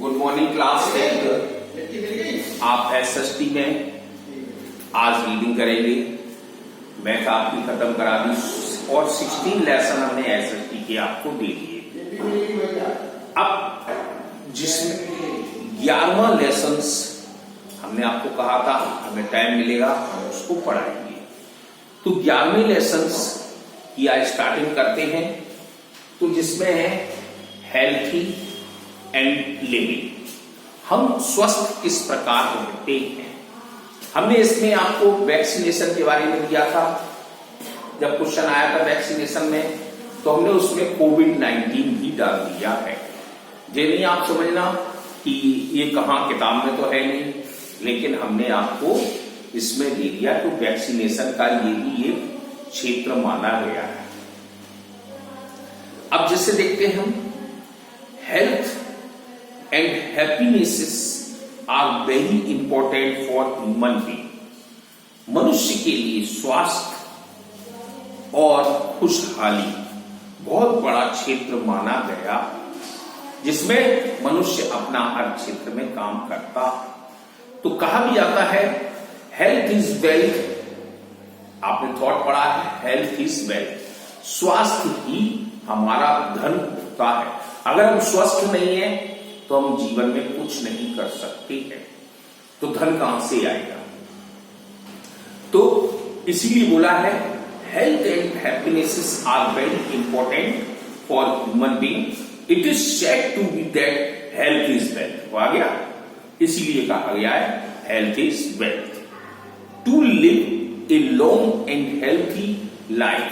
Good morning class 10th। आप SST में आज रीडिंग करेंगे। मैथ आपकी खत्म करा दी और 16 लेसन हमने एसएसटी के आपको दे दिए। अब जिसमें 11वां लेसन हमने आपको कहा था हमें टाइम मिलेगा हम उसको पढ़ाएंगे। तो 11वें लेसन की आज स्टार्टिंग करते हैं। तो जिसमें है हेल्थी एंड लिविंग, हम स्वस्थ किस प्रकार रहते हैं। हमने इसमें आपको वैक्सीनेशन के बारे में दिया था। जब क्वेश्चन आया था वैक्सीनेशन में तो हमने उसमें कोविड-19 भी डाल दिया है। ये नहीं आप समझना कि ये कहां किताब में तो है नहीं, लेकिन हमने आपको इसमें दे दिया। तो वैक्सीनेशन का ये भी एक क्षेत्र माना गया है। अब जैसे देखते हैं हम, health and happiness are very important for human being. मनुष्य के लिए स्वास्थ्य और खुशहाली बहुत बड़ा क्षेत्र माना गया, जिसमें मनुष्य अपना हर क्षेत्र में काम करता। तो कहा भी जाता है हेल्थ इज वेल्थ। आपने थॉट पढ़ा है, हेल्थ इज वेल्थ। स्वास्थ्य ही हमारा धन होता है। अगर हम स्वस्थ नहीं है तो हम जीवन में कुछ नहीं कर सकते हैं। तो धन कहां से आएगा। तो इसीलिए बोला है health and happiness are very important for human being. It is said to be that health is wealth. आ गया, इसीलिए कहा गया है health is wealth. To live a long and healthy life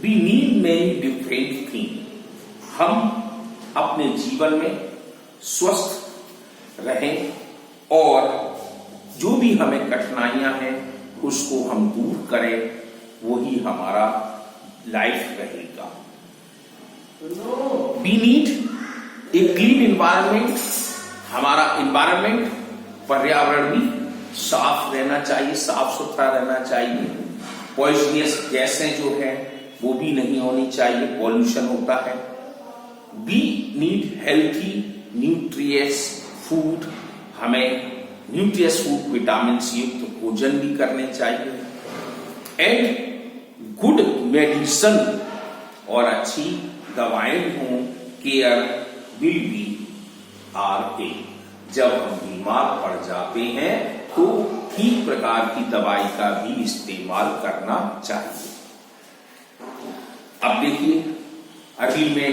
we need many different thing. हम अपने जीवन में स्वस्थ रहें और जो भी हमें कठिनाइयां हैं उसको हम दूर करें, वही हमारा लाइफ रहेगा। We need a clean environment. हमारा एनवायरनमेंट, पर्यावरण भी साफ रहना चाहिए, साफ सुथरा रहना चाहिए। पॉइजनियस गैसें जो है वो भी नहीं होनी चाहिए, पॉल्यूशन होता है। We need healthy nutritious food. हमें न्यूट्रियस फूड, विटामिन से युक्त भोजन भी करने चाहिए। एंड गुड मेडिसिन, और अच्छी दवाएं हों। Care will be R A. जब हम बीमार पड़ जाते हैं तो ठीक प्रकार की दवाई का भी इस्तेमाल करना चाहिए। अब देखिए अगली में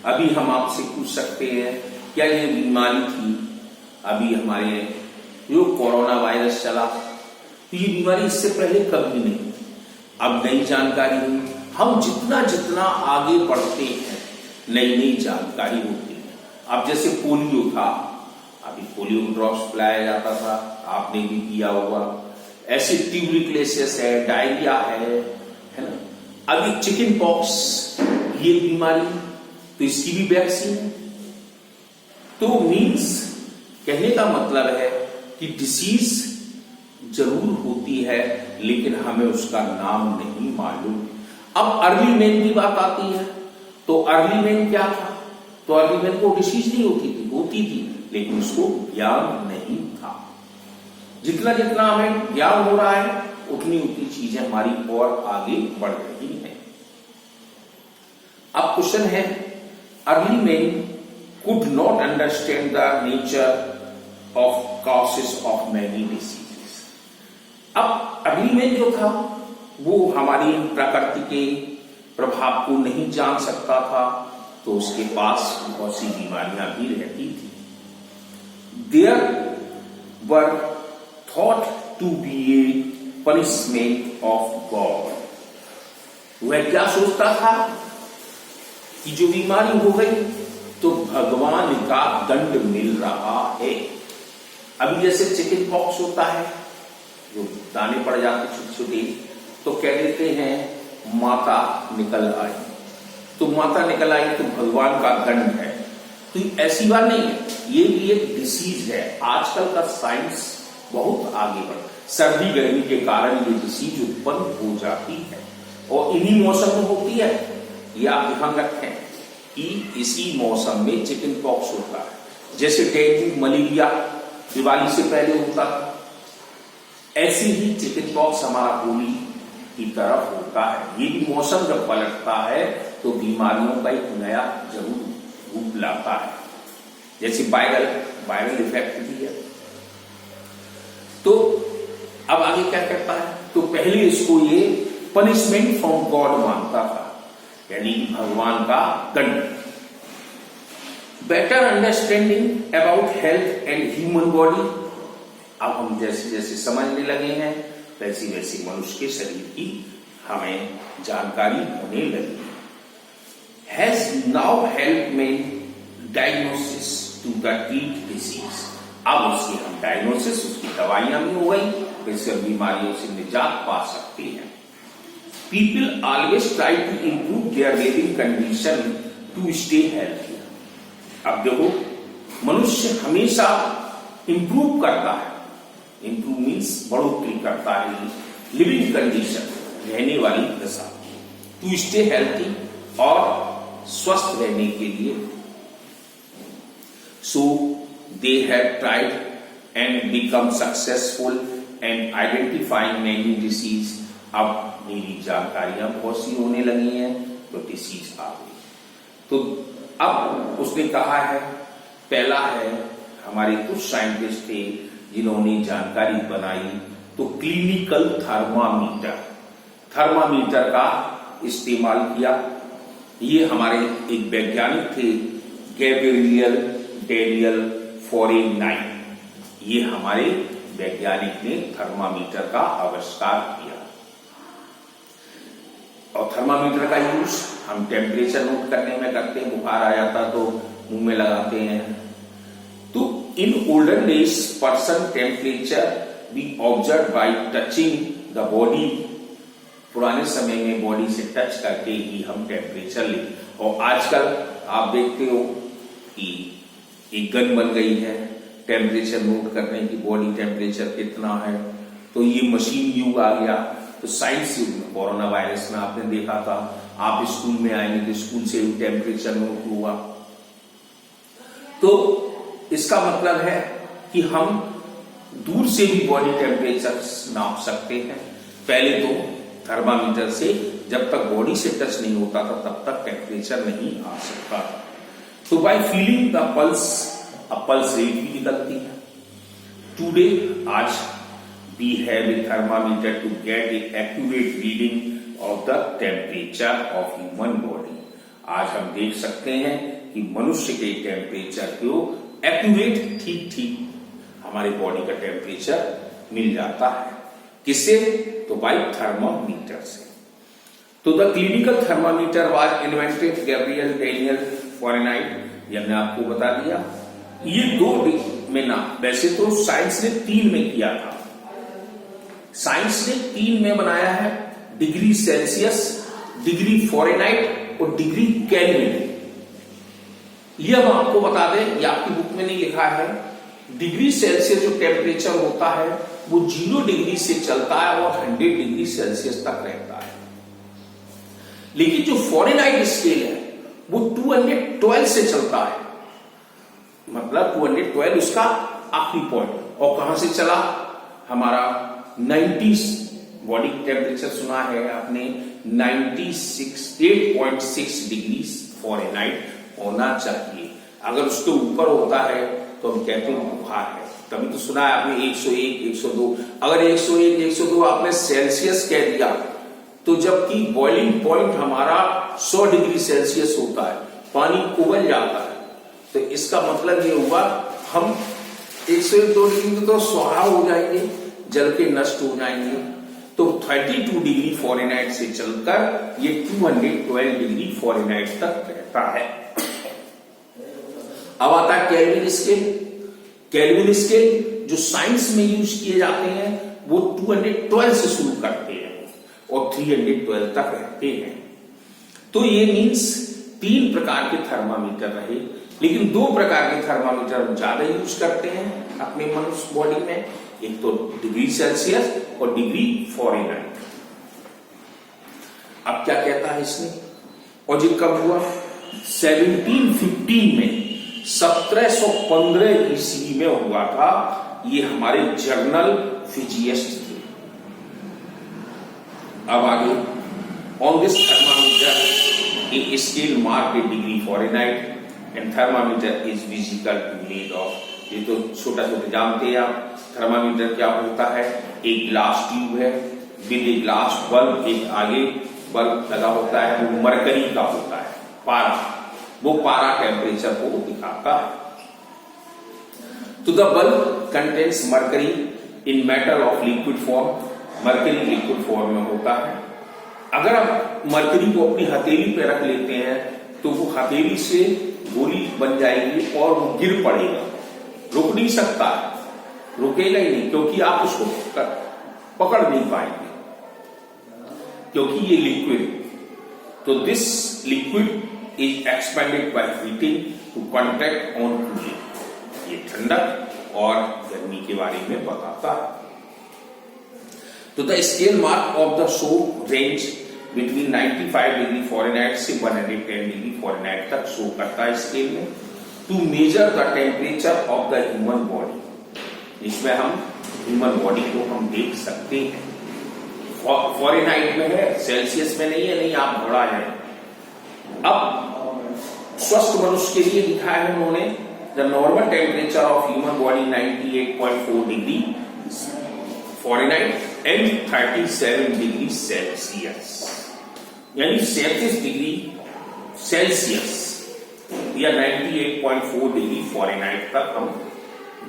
अभी हम आपसे पूछ सकते हैं क्या ये बीमारी थी अभी हमारे जो कोरोना वायरस चला, तो ये बीमारी इससे पहले कभी नहीं। अब नई जानकारी हुई। हम जितना जितना आगे बढ़ते हैं नई नई जानकारी होती है। अब जैसे पोलियो था, अभी पोलियो ड्रॉप्स पिलाया जाता था, आपने भी किया होगा। ऐसे ट्यूबरकुलोसिस है, डायरिया है ना। अभी चिकन पॉक्स ये बीमारी, तो इसकी भी वैक्सीन है। तो मीन्स कहने का मतलब है कि डिसीज जरूर होती है लेकिन हमें उसका नाम नहीं मालूम। अब अर्ली मैन की बात आती है तो अर्ली मैन क्या था। तो अर्ली मैन को डिसीज नहीं होती थी लेकिन उसको ज्ञान नहीं था। जितना जितना हमें ज्ञान हो रहा है उतनी उतनी चीजें हमारी और आगे बढ़ रही हैं। अब क्वेश्चन है, early man could not understand the nature of causes of many diseases। अब अर्ली मैन जो था वो हमारी प्रकृति के प्रभाव को नहीं जान सकता था, तो उसके पास बहुत सी बीमारियां भी रहती थी। There were thought to be a punishment of God। वह क्या सोचता था कि जो बीमारी हो गई तो भगवान का दंड मिल रहा है। अभी जैसे चिकन पॉक्स होता है, जो दाने पड़ जाते छोटे छोटे, तो कह देते हैं माता निकल आई। तो माता निकल आई तो भगवान का दंड है। तो ऐसी बात नहीं है, ये भी एक डिसीज है। आजकल का साइंस बहुत आगे बढ़, सर्दी गर्मी के कारण ये डिसीज उत्पन्न हो जाती है और इन्हीं मौसम में होती है। ये आप ध्यान रखें कि इसी मौसम में चिकन पॉक्स होता है। जैसे डेंगू मलेरिया दिवाली से पहले होता था, ऐसे ही चिकन पॉक्स हमारा होली की तरफ होता है। ये भी मौसम जब पलटता है तो बीमारियों का एक नया जरूर रूप लाता है, जैसे वायरल इफेक्ट भी है। तो अब आगे क्या करता है, तो पहले इसको ये पनिशमेंट फ्रॉम गॉड मानता था, यानी भगवान का दंड। Better understanding about health and human body, अब हम जैसे जैसे समझने लगे हैं वैसी वैसी मनुष्य के शरीर की हमें जानकारी होने लगी है। हैज नाउ हेल्प में diagnosis to the treat disease, अब उसकी हम डायग्नोसिस, उसकी दवाइयां भी हो गई, वैसे बीमारियों से निजात पा सकते हैं। People always try to improve their living condition to stay healthy. अब देखो, मनुष्य हमेशा इंप्रूव करता है, इंप्रूव मीन्स बढ़ोतरी करता है लिविंग कंडीशन, रहने वाली दशा, टू स्टे हेल्थी, और स्वस्थ रहने के लिए। So they have tried and become successful and identifying many disease. अब मेरी जानकारियां बहुत सी होने लगी हैं तो डिसीज आ गई। तो अब उसने कहा है, पहला है हमारे कुछ साइंटिस्ट थे जिन्होंने जानकारी बनाई, तो क्लिनिकल थर्मामीटर का इस्तेमाल किया। ये हमारे एक वैज्ञानिक थे गैब्रियल डेनियल फॉरेनाइट, ये हमारे वैज्ञानिक ने थर्मामीटर का आविष्कार किया। और थर्मामीटर का यूज हम टेम्परेचर नोट करने में करते हैं, बुखार आ जाता तो मुंह में लगाते हैं। तो in olden days person temperature B observe by touching the body, पुराने समय में बॉडी से टच करके ही हम टेम्परेचर ले। और आजकल आप देखते हो कि एक गन बन गई है टेम्परेचर नोट करने की, बॉडी टेम्परेचर कितना है, तो ये मशीन युग आ गया। तो साइंस युग में, कोरोना वायरस में आपने देखा था, आप स्कूल में आएंगे तो स्कूल से टेम्परेचर नोट हुआ। तो इसका मतलब है कि हम दूर से भी बॉडी टेम्परेचर नाप सकते हैं। पहले तो थर्मामीटर से जब तक बॉडी से टच नहीं होता था तब तक टेम्परेचर नहीं आ सकता था। तो बाय फीलिंग द पल्स, अब पल्स रेट भी निकलती है। टुडे, आज, we have a thermometer to get an accurate reading of the temperature of human body। आज हम देख सकते हैं कि मनुष्य के टेम्परेचर को एक्यूरेट, ठीक हमारे बॉडी का टेम्परेचर मिल जाता है। किससे? तो बाय थर्मामीटर से। तो the clinical thermometer was invented Gabriel Daniel Fahrenheit, ये हमने आपको बता दिया। ये 2 में ना, वैसे तो साइंस ने 3 में किया था, साइंस ने 3 में बनाया है, डिग्री सेल्सियस, डिग्री फॉरेनहाइट और डिग्री केल्विन। ये हम आपको बता दें, ये आपकी बुक में नहीं लिखा है। डिग्री सेल्सियस जो टेम्परेचर होता है वो 0 डिग्री से चलता है और 100 डिग्री सेल्सियस तक रहता है। लेकिन जो फॉरेनहाइट स्केल है वो 212 से चलता है, मतलब 212 उसका आखिरी पॉइंट। और कहां से चला? हमारा 90 बॉडी टेम्परेचर सुना है आपने, 8.6 डिग्री फॉरेनहाइट होना चाहिए। अगर उसके ऊपर होता है तो हम कहते हैं बुखार है। कभी तो सुना है आपने 101, 102। अगर 101, 102 आपने सेल्सियस कह दिया तो जबकि बॉइलिंग पॉइंट हमारा 100 डिग्री सेल्सियस होता है, पानी उबल जाता है। तो इसका मतलब ये हुआ हम 102 डिग्री तो स्वाहा हो जाएंगे, जल के नष्ट हो जाएंगे। तो 32 डिग्री फॉरेनहाइट से चलकर ये 212 डिग्री फॉरेनहाइट तक रहता है। अब आता है केल्विन स्केल। केल्विन स्केल जो साइंस में यूज किए जाते हैं वो 212 से शुरू करते हैं और 312 तक रहते हैं। तो ये मीन्स 3 प्रकार के थर्मामीटर रहे, लेकिन 2 प्रकार के थर्मामीटर हम ज्यादा यूज करते हैं अपने मनुष्य बॉडी में, एक तो डिग्री सेल्सियस और डिग्री फॉरेनहाइट। अब क्या कहता है इसने, और ये कब हुआ? 1715 में 1715 ईस्वी में हुआ था। ये हमारे जर्नल फिजिसिस्ट थे। अब आगे, on this thermometer a scale mark A degree Fahrenheit and thermometer is physical made of. ये तो छोटा छोटा जानते हैं आप। थर्मामीटर क्या होता है? एक ग्लास ट्यूब है विद ए ग्लास बल्ब, एक आगे बल्ब लगा होता है, वो मरकरी का होता है, पारा। वो पारा टेम्परेचर को दिखाता है। तो the bulb contains mercury in metal of liquid form. Mercury liquid form में होता है। अगर आप मरकरी को अपनी हथेली पे रख लेते हैं तो वो हथेली से गोली बन जाएगी और वो गिर पड़ेगा, रुक नहीं सकता, रुकेगा ही नहीं, क्योंकि आप उसको पकड़ नहीं पाएंगे, क्योंकि ये लिक्विड है। तो this liquid is expanded by heating to contact on cooling. ये ठंडक और गर्मी के बारे में बताता है। तो the scale mark of the show range between 95 degree Fahrenheit से 110 डिग्री फॉरेनहाइट तक शो करता है स्केल में। To measure the temperature of the human body. इसमें हम ह्यूमन बॉडी को हम देख सकते हैं। फॉरेनहाइट में है, सेल्सियस में नहीं है, नहीं आप घोड़ा है। अब स्वस्थ मनुष्य के लिए लिखा है उन्होंने the normal temperature of human body 98.4 degree Fahrenheit and 37 degree Celsius, यानी 37 डिग्री सेल्सियस या 98.4 डिग्री फॉरेनहाइट तक हम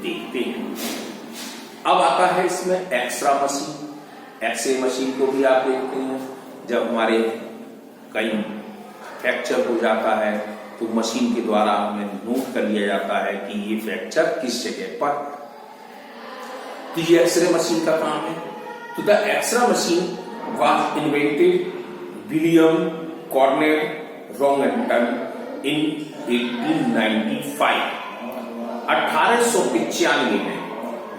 देखते हैं। अब आता है इसमें एक्सरे मशीन। एक्सरे मशीन को भी आप देखते हैं। जब हमारे कहीं फ्रैक्चर हो जाता है तो मशीन के द्वारा हमें नोट कर लिया जाता है कि ये फ्रैक्चर किस जगह पर। तो ये एक्सरे मशीन का काम है। तो the x ray machine was invented William Conrad Roentgen in 1895, 1895 में।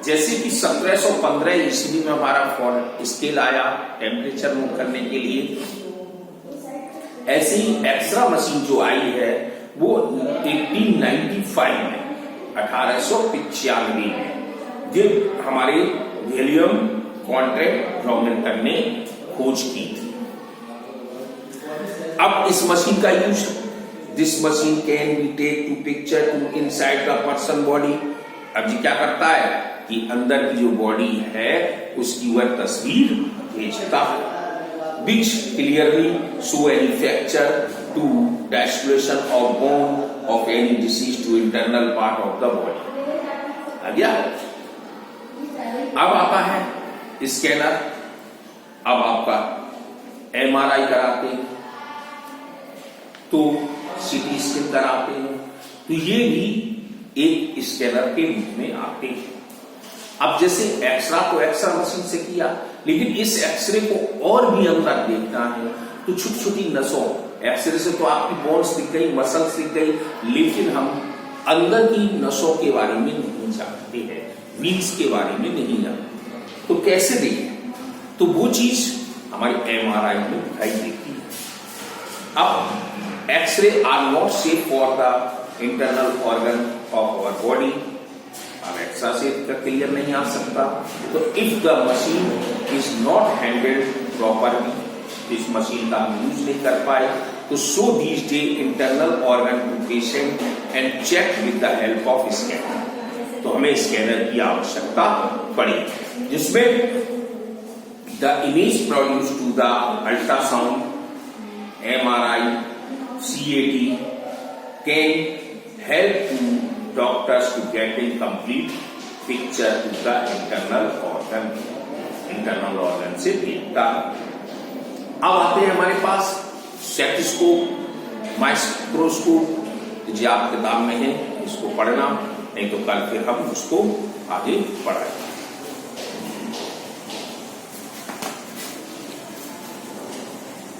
जैसे कि 1715 ईस्वी में हमारा स्केल आया टेम्परेचर नोट करने के लिए, ऐसी एक्सरे मशीन जो आई है वो 1895 में, 1895 में, जो हमारे विलियम कॉर्नेट रोंगटन ने खोज की थी। अब इस मशीन का use, this machine can be take to picture to inside the person body. अब जी क्या करता है कि अंदर की जो बॉडी है उसकी वह तस्वीर भेजता है, which clearly show any fracture to the isolation of bone of any disease to internal part of the body। आ गया। अब आता है स्कैनर। अब आपका MRI कराते हैं तो CT स्कैन कराते हैं, तो ये भी एक स्कैनर के रूप में आते हैं। अब जैसे एक्सरा को एक्सरा मशीन से किया, लेकिन इस एक्सरे को और भी अंदर देखना है तो छोटी छोटी नसों, एक्सरे से तो आपकी बोन्स दिख गई, मसल्स दिख गई, लेकिन हम अंदर की नसों के बारे में नहीं जानते हैं, वीन्स के बारे में नहीं जानते। तो कैसे देखें? तो वो चीज हमारी MRI में दिखाई देती है। अब x ray are not safe for the internal organ of our body. अब एक्सरा से क्लियर नहीं आ सकता। तो if the machine is not handled properly, इस मशीन का हम यूज नहीं कर पाए, तो show these day internal organ to patient and check with the help of scanner. तो हमें स्कैनर की आवश्यकता पड़ी, जिसमें the image produce to the ultrasound, MRI, CAT can help to doctors to get a complete picture to the internal organ से देखता है। अब आते हैं हमारे पास स्टेथोस्कोप, माइक्रोस्कोप, जो आप किताब में है इसको पढ़ना, नहीं तो कल फिर हम उसको आगे पढ़ाएंगे।